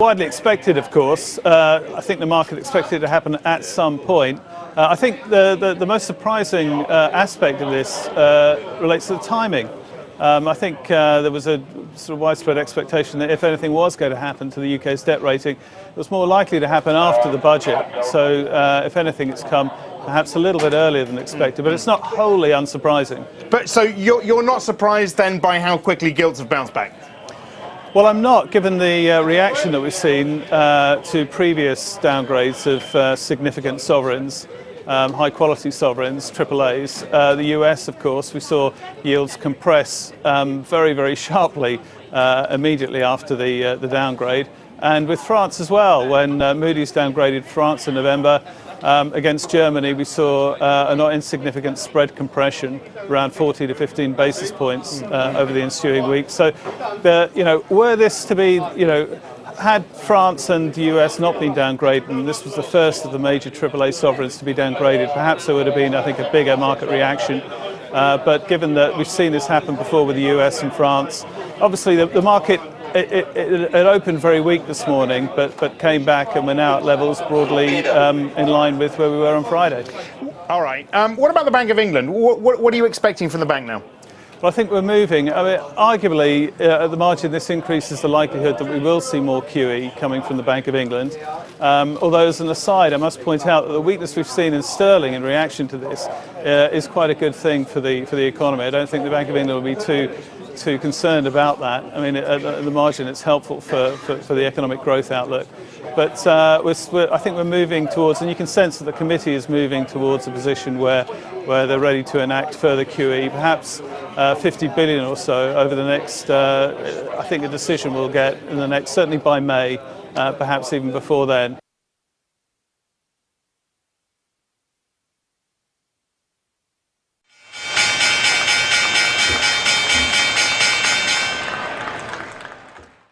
widely expected, of course. I think the market expected it to happen at some point. I think the most surprising aspect of this relates to the timing. I think there was a sort of widespread expectation that if anything was going to happen to the UK's debt rating, it was more likely to happen after the budget. So if anything, it's come perhaps a little bit earlier than expected, but it's not wholly unsurprising. But so you're not surprised then by how quickly gilts have bounced back? Well, I'm not, given the reaction that we've seen to previous downgrades of significant sovereigns, high-quality sovereigns, AAAs. The US, of course, we saw yields compress very, very sharply immediately after the downgrade. And with France as well, when Moody's downgraded France in November, against Germany, we saw a not insignificant spread compression, around 40 to 15 basis points over the ensuing week. So, were this to be, had France and the US not been downgraded, and this was the first of the major AAA sovereigns to be downgraded, perhaps there would have been, I think, a bigger market reaction. But given that we've seen this happen before with the US and France, obviously the market it opened very weak this morning, but came back, and we're now at levels broadly in line with where we were on Friday. All right. What about the Bank of England? What are you expecting from the bank now? Well, I think we're moving. I mean, arguably, at the margin, this increases the likelihood that we will see more QE coming from the Bank of England. Although, as an aside, I must point out that the weakness we've seen in sterling in reaction to this is quite a good thing for the economy. I don't think the Bank of England will be too concerned about that. I mean, at the margin, it's helpful for the economic growth outlook. But I think we're moving towards, and you can sense that the committee is moving towards a position where they're ready to enact further QE, perhaps 50 billion or so over the next, I think a decision we'll get in the next, certainly by May, perhaps even before then.